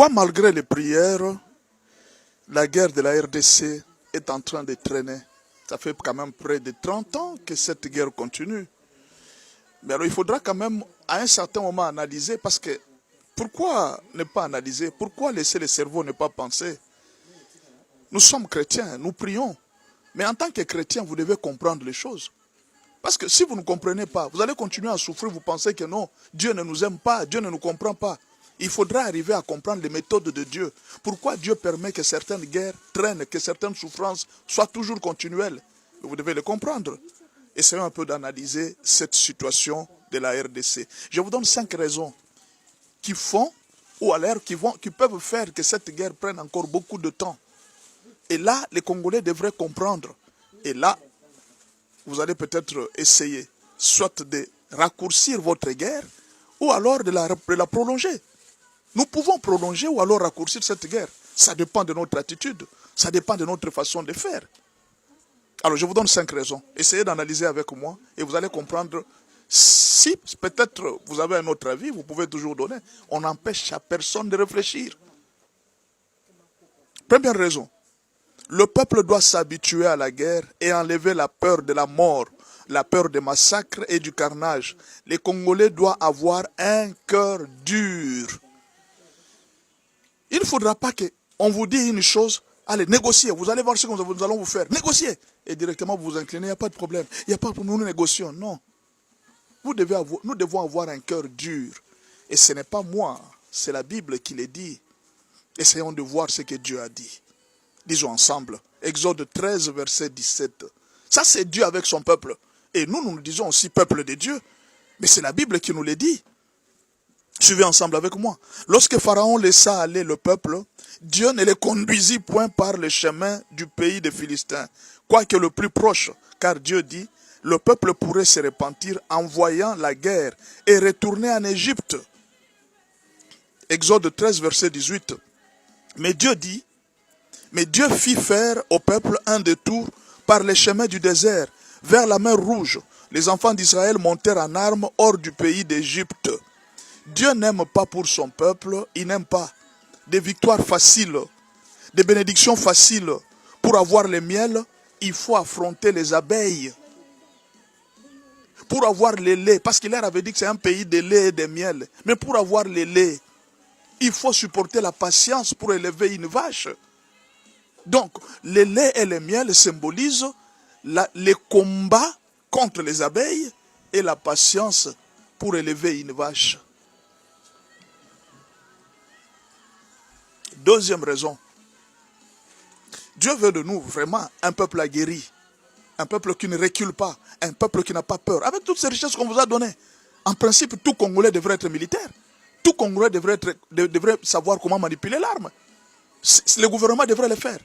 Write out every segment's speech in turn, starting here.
Pourquoi malgré les prières, la guerre de la RDC est en train de traîner? Ça fait quand même près de 30 ans que cette guerre continue. Mais alors il faudra quand même à un certain moment analyser, parce que pourquoi ne pas analyser? Pourquoi laisser le cerveau ne pas penser? Nous sommes chrétiens, nous prions. Mais en tant que chrétien, vous devez comprendre les choses. Parce que si vous ne comprenez pas, vous allez continuer à souffrir, vous pensez que non, Dieu ne nous aime pas, Dieu ne nous comprend pas. Il faudra arriver à comprendre les méthodes de Dieu. Pourquoi Dieu permet que certaines guerres traînent, que certaines souffrances soient toujours continuelles? Vous devez le comprendre. Essayons un peu d'analyser cette situation de la RDC. Je vous donne 5 raisons qui font, ou alors qui peuvent faire que cette guerre prenne encore beaucoup de temps. Et là, les Congolais devraient comprendre. Et là, vous allez peut-être essayer soit de raccourcir votre guerre, ou alors de la prolonger. Nous pouvons prolonger ou alors raccourcir cette guerre. Ça dépend de notre attitude. Ça dépend de notre façon de faire. Alors, je vous donne 5 raisons. Essayez d'analyser avec moi et vous allez comprendre. Si peut-être vous avez un autre avis, vous pouvez toujours donner. On n'empêche à personne de réfléchir. Première raison. Le peuple doit s'habituer à la guerre et enlever la peur de la mort, la peur des massacres et du carnage. Les Congolais doivent avoir un cœur dur. Il ne faudra pas qu'on vous dise une chose, allez, négociez, vous allez voir ce que nous allons vous faire. Négociez. Et directement vous vous inclinez, il n'y a pas de problème. Il n'y a pas de problème, nous négocions. Non. Nous devons avoir un cœur dur. Et ce n'est pas moi, c'est la Bible qui le dit. Essayons de voir ce que Dieu a dit. Disons ensemble, Exode 13, verset 17. Ça, c'est Dieu avec son peuple. Et nous disons aussi peuple de Dieu. Mais c'est la Bible qui nous le dit. Suivez ensemble avec moi. Lorsque Pharaon laissa aller le peuple, Dieu ne les conduisit point par le chemin du pays des Philistins, quoique le plus proche, car Dieu dit, le peuple pourrait se repentir en voyant la guerre et retourner en Égypte. Exode 13, verset 18. Mais Dieu fit faire au peuple un détour par les chemins du désert, vers la mer Rouge. Les enfants d'Israël montèrent en armes hors du pays d'Égypte. Dieu n'aime pas pour son peuple, il n'aime pas des victoires faciles, des bénédictions faciles. Pour avoir le miel, il faut affronter les abeilles. Pour avoir le lait, parce qu'il leur avait dit que c'est un pays de lait et de miel. Mais pour avoir le lait, il faut supporter la patience pour élever une vache. Donc, le lait et le miel symbolisent les combats contre les abeilles et la patience pour élever une vache. Deuxième raison. Dieu veut de nous vraiment un peuple aguerri. Un peuple qui ne recule pas. Un peuple qui n'a pas peur. Avec toutes ces richesses qu'on vous a données. En principe, tout Congolais devrait être militaire. Tout Congolais devrait savoir comment manipuler l'arme. Le gouvernement devrait le faire.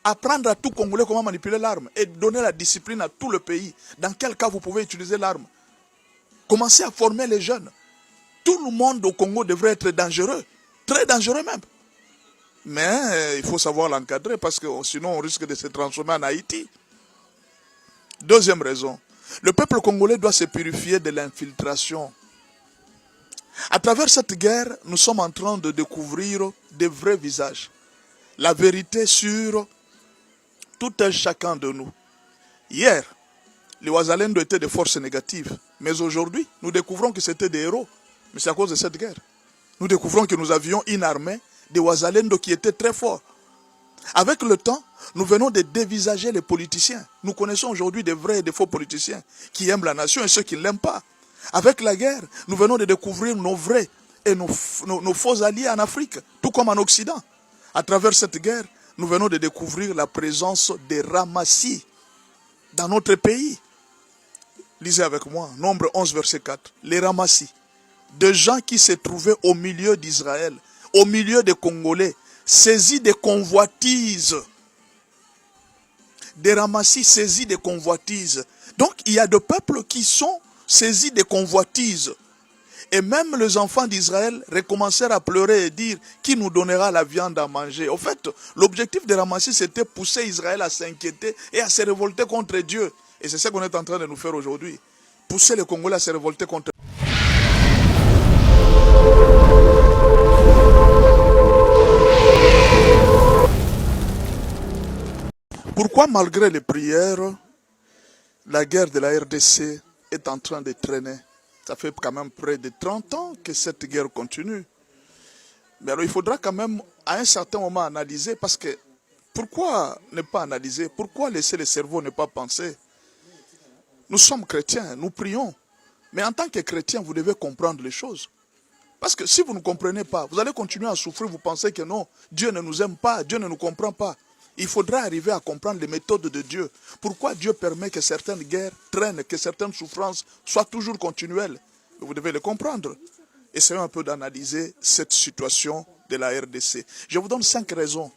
Apprendre à tout Congolais comment manipuler l'arme. Et donner la discipline à tout le pays. Dans quel cas vous pouvez utiliser l'arme. Commencez à former les jeunes. Tout le monde au Congo devrait être dangereux. Très dangereux même. Mais il faut savoir l'encadrer parce que sinon on risque de se transformer en Haïti. Deuxième raison. Le peuple congolais doit se purifier de l'infiltration. À travers cette guerre, nous sommes en train de découvrir de vrais visages. La vérité sur tout un chacun de nous. Hier, les Ouazalendo étaient des forces négatives. Mais aujourd'hui, nous découvrons que c'était des héros. Mais c'est à cause de cette guerre. Nous découvrons que nous avions une armée des Ouazalendo qui étaient très forts. Avec le temps, nous venons de dévisager les politiciens. Nous connaissons aujourd'hui des vrais et des faux politiciens qui aiment la nation et ceux qui ne l'aiment pas. Avec la guerre, nous venons de découvrir nos vrais et nos faux alliés en Afrique, tout comme en Occident. À travers cette guerre, nous venons de découvrir la présence des ramassis dans notre pays. Lisez avec moi, Nombre 11, verset 4. Les ramassis, de gens qui se trouvaient au milieu d'Israël, au milieu des Congolais, saisis des convoitises. Des ramassis saisis des convoitises. Donc, il y a des peuples qui sont saisis des convoitises. Et même les enfants d'Israël recommencèrent à pleurer et dire qui nous donnera la viande à manger. Au fait, l'objectif des ramassis, c'était pousser Israël à s'inquiéter et à se révolter contre Dieu. Et c'est ce qu'on est en train de nous faire aujourd'hui. Pousser les Congolais à se révolter contre Dieu. Pourquoi malgré les prières, la guerre de la RDC est en train de traîner? Ça fait quand même près de 30 ans que cette guerre continue. Mais alors il faudra quand même à un certain moment analyser, parce que pourquoi ne pas analyser? Pourquoi laisser le cerveau ne pas penser? Nous sommes chrétiens, nous prions. Mais en tant que chrétien, vous devez comprendre les choses. Parce que si vous ne comprenez pas, vous allez continuer à souffrir, vous pensez que non, Dieu ne nous aime pas, Dieu ne nous comprend pas. Il faudra arriver à comprendre les méthodes de Dieu. Pourquoi Dieu permet que certaines guerres traînent, que certaines souffrances soient toujours continuelles? Vous devez le comprendre. Essayons un peu d'analyser cette situation de la RDC. Je vous donne 5 raisons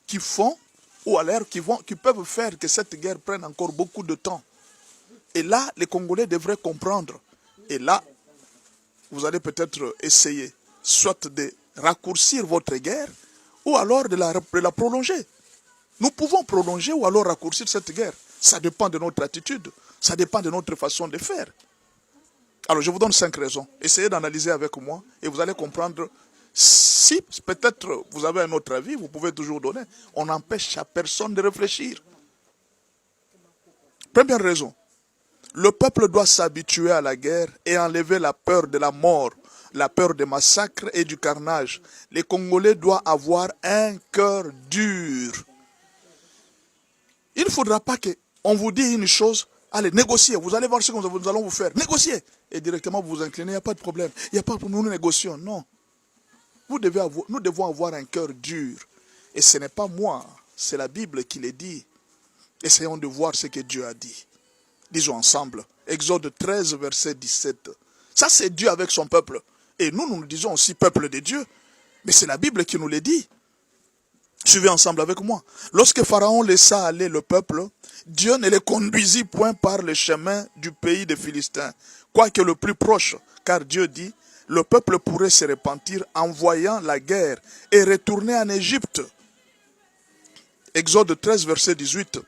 qui font, ou à l'air qui peuvent faire que cette guerre prenne encore beaucoup de temps. Et là, les Congolais devraient comprendre. Et là, vous allez peut-être essayer soit de raccourcir votre guerre, ou alors de la prolonger. Nous pouvons prolonger ou alors raccourcir cette guerre. Ça dépend de notre attitude. Ça dépend de notre façon de faire. Alors, je vous donne 5 raisons. Essayez d'analyser avec moi et vous allez comprendre. Si peut-être vous avez un autre avis, vous pouvez toujours donner. On n'empêche à personne de réfléchir. Première raison. Le peuple doit s'habituer à la guerre et enlever la peur de la mort, la peur des massacres et du carnage. Les Congolais doivent avoir un cœur dur. Il ne faudra pas qu'on vous dise une chose, allez, négociez, vous allez voir ce que nous allons vous faire. Négociez. Et directement vous vous inclinez, il n'y a pas de problème. Il n'y a pas de problème, nous négocions. Non. Nous devons avoir un cœur dur. Et ce n'est pas moi, c'est la Bible qui le dit. Essayons de voir ce que Dieu a dit. Disons ensemble, Exode 13, verset 17. Ça, c'est Dieu avec son peuple. Et nous disons aussi peuple de Dieu. Mais c'est la Bible qui nous le dit. Suivez ensemble avec moi. Lorsque Pharaon laissa aller le peuple, Dieu ne les conduisit point par le chemin du pays des Philistins, quoique le plus proche, car Dieu dit, le peuple pourrait se repentir en voyant la guerre et retourner en Égypte. Exode 13, verset 18.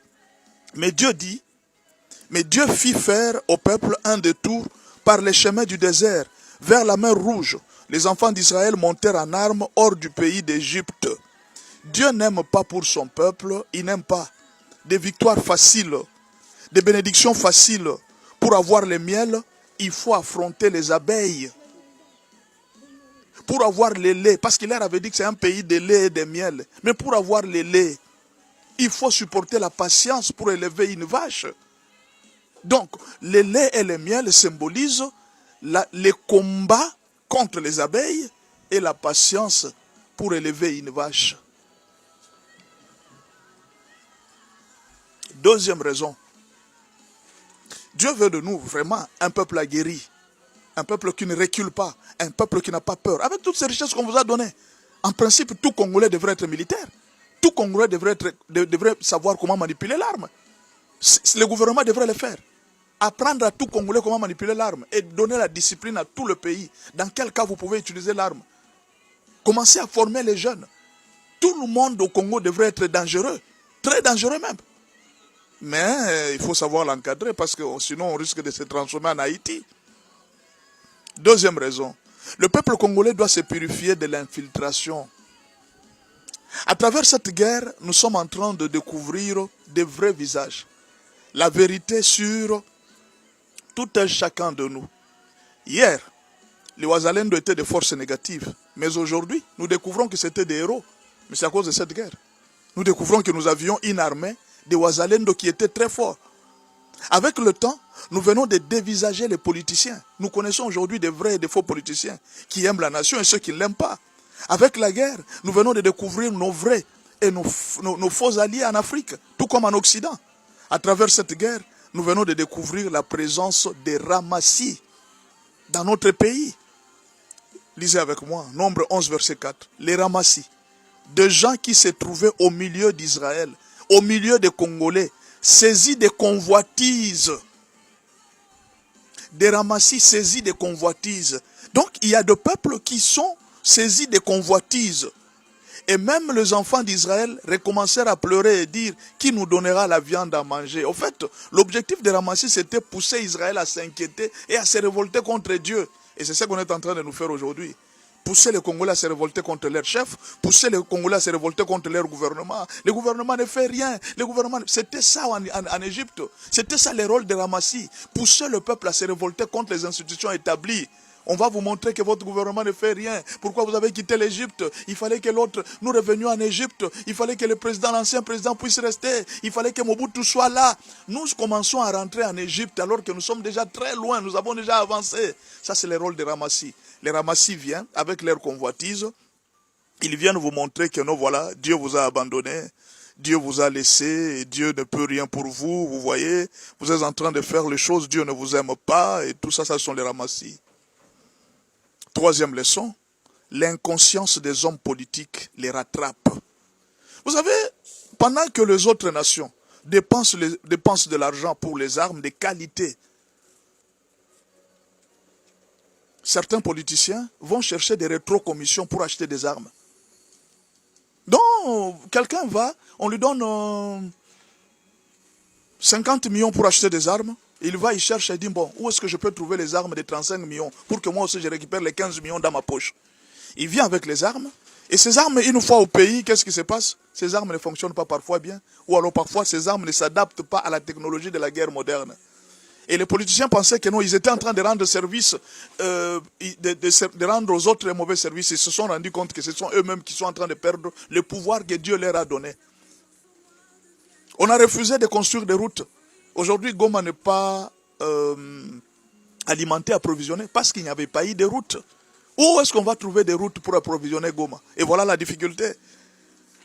Mais Dieu fit faire au peuple un détour par les chemins du désert, vers la mer Rouge. Les enfants d'Israël montèrent en armes hors du pays d'Égypte. Dieu n'aime pas pour son peuple, il n'aime pas des victoires faciles, des bénédictions faciles. Pour avoir le miel, il faut affronter les abeilles. Pour avoir le lait, parce qu'il leur avait dit que c'est un pays de lait et de miel. Mais pour avoir le lait, il faut supporter la patience pour élever une vache. Donc, le lait et le miel symbolisent les combats contre les abeilles et la patience pour élever une vache. Deuxième raison. Dieu veut de nous vraiment un peuple aguerri. Un peuple qui ne recule pas. Un peuple qui n'a pas peur. Avec toutes ces richesses qu'on vous a données. En principe, tout Congolais devrait être militaire. Tout Congolais devrait savoir comment manipuler l'arme. Le gouvernement devrait le faire. Apprendre à tout Congolais comment manipuler l'arme. Et donner la discipline à tout le pays. Dans quel cas vous pouvez utiliser l'arme. Commencez à former les jeunes. Tout le monde au Congo devrait être dangereux. Très dangereux même. Mais il faut savoir l'encadrer parce que sinon on risque de se transformer en Haïti. Deuxième raison. Le peuple congolais doit se purifier de l'infiltration. À travers cette guerre, nous sommes en train de découvrir de vrais visages. La vérité sur tout un chacun de nous. Hier, les Ouazalendo étaient des forces négatives. Mais aujourd'hui, nous découvrons que c'était des héros. Mais c'est à cause de cette guerre. Nous découvrons que nous avions une armée des Ouazalendo qui étaient très forts. Avec le temps, nous venons de dévisager les politiciens. Nous connaissons aujourd'hui des vrais et des faux politiciens qui aiment la nation et ceux qui ne l'aiment pas. Avec la guerre, nous venons de découvrir nos vrais et nos faux alliés en Afrique, tout comme en Occident. À travers cette guerre, nous venons de découvrir la présence des ramassis dans notre pays. Lisez avec moi, Nombre 11, verset 4. Les ramassis, de gens qui se trouvaient au milieu d'Israël, au milieu des Congolais, saisis des convoitises. Des ramassis saisis des convoitises. Donc, il y a des peuples qui sont saisis des convoitises. Et même les enfants d'Israël recommencèrent à pleurer et dire qui nous donnera la viande à manger. Au fait, l'objectif des ramassis, c'était pousser Israël à s'inquiéter et à se révolter contre Dieu. Et c'est ce qu'on est en train de nous faire aujourd'hui. Pousser les Congolais à se révolter contre leur chef, pousser les Congolais à se révolter contre leur gouvernement. Le gouvernement ne fait rien. C'était ça en Égypte. C'était ça le rôle de Ramassi. Pousser le peuple à se révolter contre les institutions établies. On va vous montrer que votre gouvernement ne fait rien. Pourquoi vous avez quitté l'Égypte? Il fallait que l'autre, nous revenions en Égypte. Il fallait que l'ancien président puisse rester. Il fallait que Mobutu soit là. Nous commençons à rentrer en Égypte alors que nous sommes déjà très loin. Nous avons déjà avancé. Ça, c'est le rôle des Ramassi. Les Ramassi viennent avec leur convoitise. Ils viennent vous montrer que non, voilà, Dieu vous a abandonné. Dieu vous a laissé, et Dieu ne peut rien pour vous. Vous voyez, vous êtes en train de faire les choses, Dieu ne vous aime pas. Et tout ça, ça sont les Ramassi. Troisième leçon, l'inconscience des hommes politiques les rattrape. Vous savez, pendant que les autres nations dépensent de l'argent pour les armes de qualité, certains politiciens vont chercher des rétrocommissions pour acheter des armes. Donc, quelqu'un va, on lui donne 50 millions pour acheter des armes. Il va, il cherche et dit, bon, où est-ce que je peux trouver les armes de 35 millions pour que moi aussi je récupère les 15 millions dans ma poche. Il vient avec les armes. Et ces armes, une fois au pays, qu'est-ce qui se passe? Ces armes ne fonctionnent pas parfois bien. Ou alors parfois, ces armes ne s'adaptent pas à la technologie de la guerre moderne. Et les politiciens pensaient que non, ils étaient en train de rendre service, de rendre aux autres les mauvais services. Ils se sont rendus compte que ce sont eux-mêmes qui sont en train de perdre le pouvoir que Dieu leur a donné. On a refusé de construire des routes. Aujourd'hui, Goma n'est pas alimenté, approvisionné, parce qu'il n'y avait pas eu de routes. Où est-ce qu'on va trouver des routes pour approvisionner Goma? Et voilà la difficulté.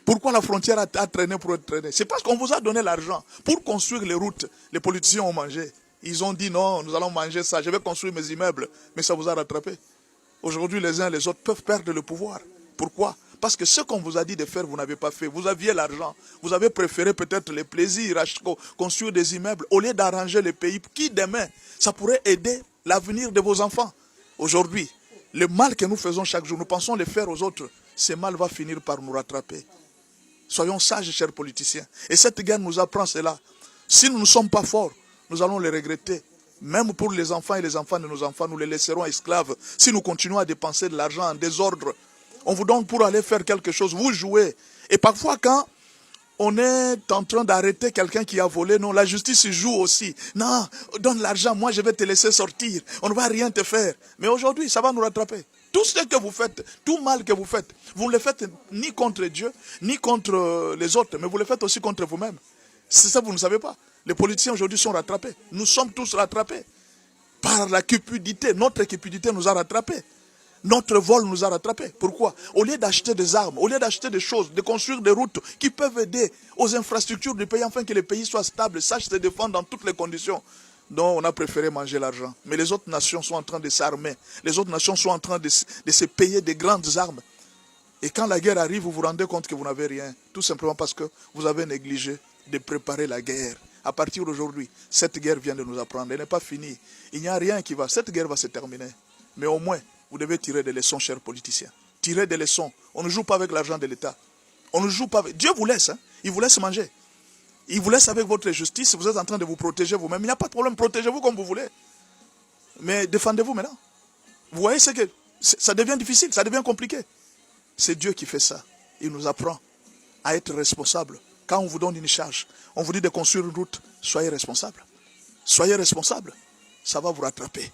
Pourquoi la frontière a traîné pour être traînée? C'est parce qu'on vous a donné l'argent pour construire les routes. Les politiciens ont mangé. Ils ont dit non, nous allons manger ça, je vais construire mes immeubles. Mais ça vous a rattrapé. Aujourd'hui, les uns et les autres peuvent perdre le pouvoir. Pourquoi? Parce que ce qu'on vous a dit de faire, vous n'avez pas fait. Vous aviez l'argent. Vous avez préféré peut-être les plaisirs, construire des immeubles, au lieu d'arranger le pays qui demain, ça pourrait aider l'avenir de vos enfants. Aujourd'hui, le mal que nous faisons chaque jour, nous pensons le faire aux autres. Ce mal va finir par nous rattraper. Soyons sages, chers politiciens. Et cette guerre nous apprend cela. Si nous ne sommes pas forts, nous allons les regretter. Même pour les enfants et les enfants de nos enfants, nous les laisserons esclaves. Si nous continuons à dépenser de l'argent en désordre, on vous donne pour aller faire quelque chose, vous jouez. Et parfois quand on est en train d'arrêter quelqu'un qui a volé, non, la justice joue aussi. Non, donne l'argent, moi je vais te laisser sortir. On ne va rien te faire. Mais aujourd'hui, ça va nous rattraper. Tout ce que vous faites, tout mal que vous faites, vous ne le faites ni contre Dieu, ni contre les autres, mais vous le faites aussi contre vous-même. C'est ça, vous ne savez pas. Les politiciens aujourd'hui sont rattrapés. Nous sommes tous rattrapés. Par la cupidité, notre cupidité nous a rattrapés. Notre vol nous a rattrapés. Pourquoi? Au lieu d'acheter des armes, au lieu d'acheter des choses, de construire des routes qui peuvent aider aux infrastructures du pays, afin que le pays soit stable, sache se défendre dans toutes les conditions. Donc on a préféré manger l'argent. Mais les autres nations sont en train de s'armer. Les autres nations sont en train de se payer des grandes armes. Et quand la guerre arrive, vous vous rendez compte que vous n'avez rien. Tout simplement parce que vous avez négligé de préparer la guerre. À partir d'aujourd'hui, cette guerre vient de nous apprendre. Elle n'est pas finie. Il n'y a rien qui va. Cette guerre va se terminer. Mais au moins, vous devez tirer des leçons, chers politiciens. Tirez des leçons. On ne joue pas avec l'argent de l'État. On ne joue pas avec... Dieu vous laisse. Hein? Il vous laisse manger. Il vous laisse avec votre justice. Vous êtes en train de vous protéger vous-même. Il n'y a pas de problème. Protégez-vous comme vous voulez. Mais défendez-vous maintenant. Vous voyez, c'est que ça devient difficile. Ça devient compliqué. C'est Dieu qui fait ça. Il nous apprend à être responsable. Quand on vous donne une charge, on vous dit de construire une route, soyez responsable. Soyez responsable. Ça va vous rattraper.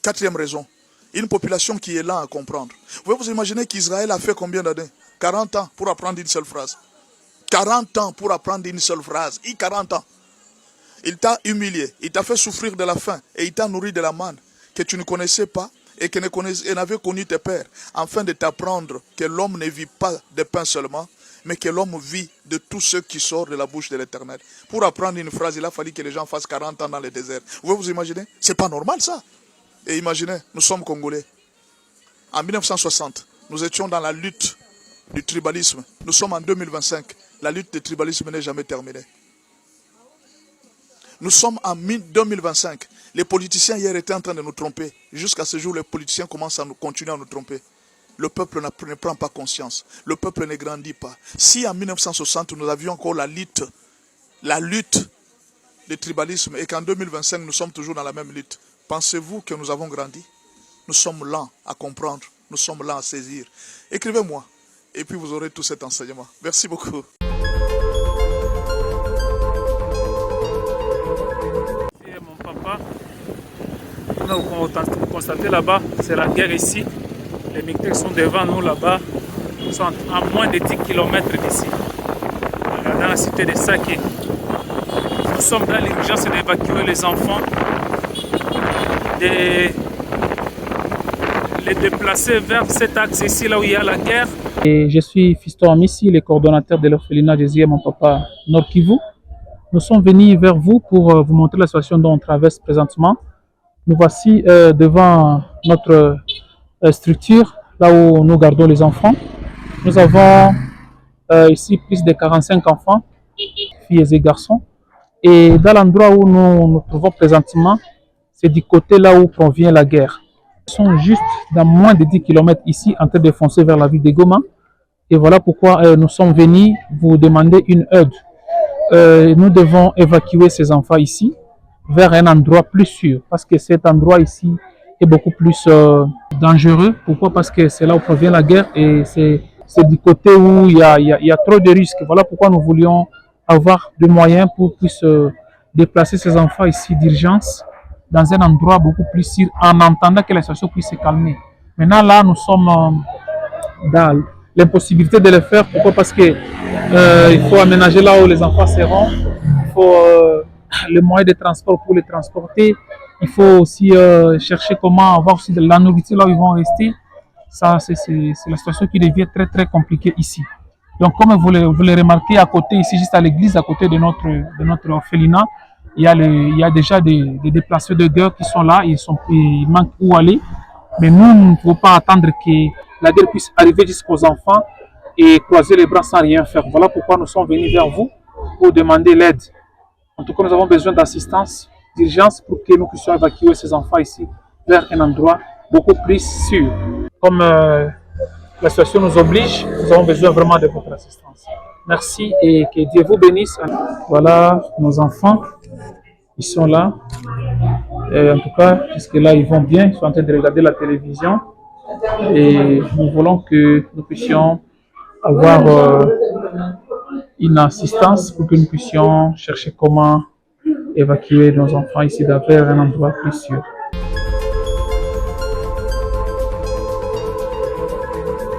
Quatrième raison, une population qui est là à comprendre. Vous pouvez vous imaginer qu'Israël a fait combien d'années? 40 ans pour apprendre une seule phrase. 40 ans pour apprendre une seule phrase. 40 ans. Il t'a humilié, il t'a fait souffrir de la faim et il t'a nourri de la manne que tu ne connaissais pas et que n'avait connu tes pères, afin de t'apprendre que l'homme ne vit pas de pain seulement, mais que l'homme vit de tout ce qui sort de la bouche de l'Éternel. Pour apprendre une phrase, il a fallu que les gens fassent 40 ans dans le désert. Vous pouvez vous imaginer? C'est pas normal ça. Et imaginez, nous sommes Congolais. En 1960, nous étions dans la lutte du tribalisme. Nous sommes en 2025. La lutte du tribalisme n'est jamais terminée. Nous sommes en 2025. Les politiciens hier étaient en train de nous tromper. Jusqu'à ce jour, les politiciens commencent à continuer à nous tromper. Le peuple ne prend pas conscience. Le peuple ne grandit pas. Si en 1960, nous avions encore la lutte du tribalisme, et qu'en 2025, nous sommes toujours dans la même lutte, pensez-vous que nous avons grandi? Nous sommes lents à comprendre, nous sommes lents à saisir. Écrivez-moi et puis vous aurez tout cet enseignement. Merci beaucoup. Mon papa, vous constatez là-bas, c'est la guerre ici. Les militaires sont devant nous là-bas, ils sont à moins de 10 km d'ici, dans la cité de Saké. Nous sommes dans l'urgence d'évacuer les enfants, de les déplacer vers cet axe ici, là où il y a la guerre. Et je suis Fiston Amissi, le coordonnateur de l'orphelinat Jésus et mon papa Nord Kivu. Nous sommes venus vers vous pour vous montrer la situation dont on traverse présentement. Nous voici devant notre structure, là où nous gardons les enfants. Nous avons ici plus de 45 enfants, filles et garçons. Et dans l'endroit où nous trouvons présentement, c'est du côté là où provient la guerre. Ils sont juste dans moins de 10 km ici, en train de foncer vers la ville de Goma. Et voilà pourquoi nous sommes venus vous demander une aide. Nous devons évacuer ces enfants ici vers un endroit plus sûr, parce que cet endroit ici est beaucoup plus dangereux. Pourquoi? Parce que c'est là où provient la guerre et c'est du côté où il y a trop de risques. Voilà pourquoi nous voulions avoir des moyens pour puisse déplacer ces enfants ici d'urgence dans un endroit beaucoup plus sûr en attendant que la situation puisse se calmer. Maintenant là, nous sommes dans l'impossibilité de le faire. Pourquoi? Parce que il faut aménager là où les enfants seront. Il faut le moyen de transport pour les transporter. Il faut aussi chercher comment avoir aussi de la nourriture là où ils vont rester. Ça, c'est la situation qui devient très très compliquée ici. Donc, comme vous le remarquez à côté, ici, juste à l'église, à côté de notre orphelinat, il y a déjà des déplacés de guerre qui sont là, ils manquent où aller. Mais nous ne pouvons pas attendre que la guerre puisse arriver jusqu'aux enfants et croiser les bras sans rien faire. Voilà pourquoi nous sommes venus vers vous pour demander l'aide. En tout cas, nous avons besoin d'assistance, d'urgence pour que nous puissions évacuer ces enfants ici vers un endroit beaucoup plus sûr. Comme la situation nous oblige, nous avons besoin vraiment de votre assistance. Merci et que Dieu vous bénisse. Voilà nos enfants, ils sont là. Et en tout cas, jusque-là, ils vont bien, ils sont en train de regarder la télévision. Et nous voulons que nous puissions avoir une assistance pour que nous puissions chercher comment évacuer nos enfants ici vers un endroit plus sûr.